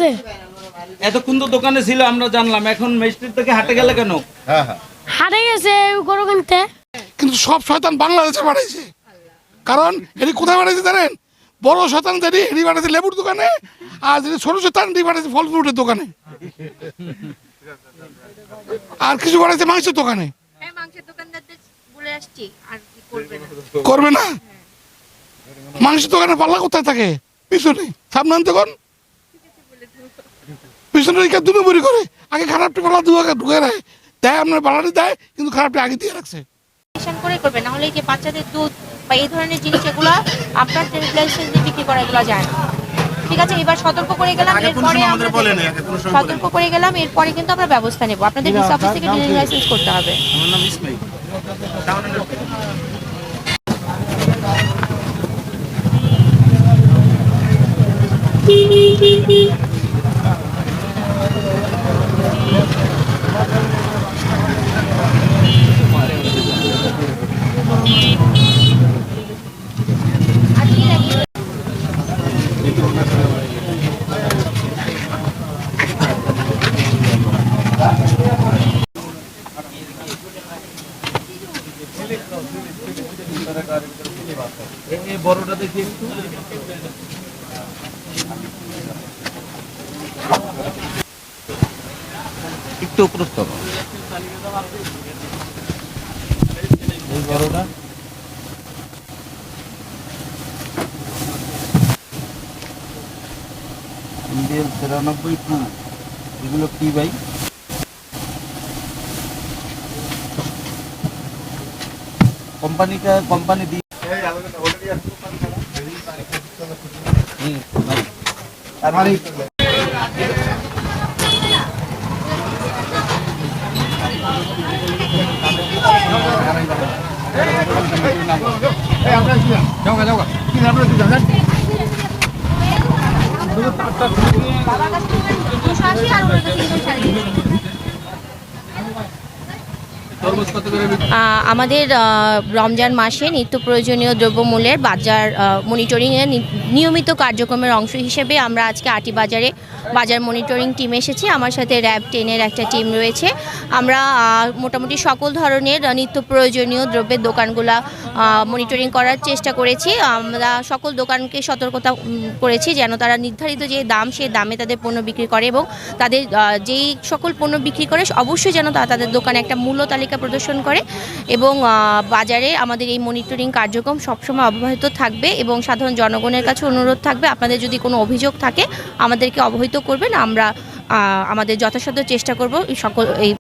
আছে। এতক্ষণ তো দোকানে ছিল আমরা জানলাম, এখন ম্যাজিস্ট্রেট থেকে হাটে গেলে কেন? হাটে গেছে গরু কিনতে। কিন্তু সব শয়তান বাংলাদেশে বাড়াইছে। কারণ এটি কোথায় বাড়াইছে জানেন? বড় শয়তান যেটি এটি বাড়াইছে লেবুর দোকানে, আর যেটি ছোট শয়তান এটি বাড়াইছে ফল ফ্রুটের দোকানে, আর কিছু বাড়াইছে মাংসের দোকানে। মাংসের দোকানদারদের বলে আসছি আর কি করবে না। করবে না? মাংসের দোকানে পাল্লা কোথায় থাকে? পিছনে। সামনে আনতে কোন পিছনে রেখে দুনুবুরি করে আগে খারাপটি পাল্লা ঢুকে রাখে, দেয় আপনার পাল্লাটি দেয়, কিন্তু খারাপটি আগে দিয়ে রাখছে। করে করবে না হলে যে বাচ্চাদের দুধ বা এই ধরনের জিনিস এগুলো আপনার লাইসেন্স দিয়ে বিক্রি করা এগুলো যায় না। ঠিক আছে, এবার সতর্ক করে গেলাম, সতর্ক করে গেলাম, এরপরে কিন্তু আমরা ব্যবস্থা নেব। আপনাদের ডিসি অফিস থেকে ডিলার লাইসেন্স করতে হবে। বড়টা দেখি একটু প্রস্ত এই বড়টা ইন্ডিয়ান 93 এগুলো কি ভাই? কোম্পানি দিয়ে আমাদের রমজান মাসে নিত্য প্রয়োজনীয় দ্রব্যমূল্যের বাজার মনিটরিংয়ের নিয়মিত কার্যক্রমের অংশ হিসেবে আমরা আজকে আটি বাজারে বাজার মনিটরিং টিম এসেছি। আমার সাথে র্যাব 10-এর একটা টিম রয়েছে। আমরা মোটামুটি সকল ধরনের নিত্য প্রয়োজনীয় দ্রব্যের দোকানগুলো মনিটরিং করার চেষ্টা করেছি। আমরা সকল দোকানকে সতর্কতা করেছি যেন তারা নির্ধারিত যে দাম সেই দামে তাদের পণ্য বিক্রি করে, এবং তাদের যেই সকল পণ্য বিক্রি করে অবশ্যই যেন তারা তাদের দোকানে একটা মূল্য তালিকা প্রদর্শন করে। এবং বাজারে আমাদের এই মনিটরিং কার্যক্রম সবসময় অব্যাহত থাকবে, এবং সাধারণ জনগণের কাছে অনুরোধ থাকবে আপনাদের যদি কোনো অভিযোগ থাকে আমাদেরকে অবহিত করবেন। আমরা আমাদের যথাসাধ্য চেষ্টা করব সকল এই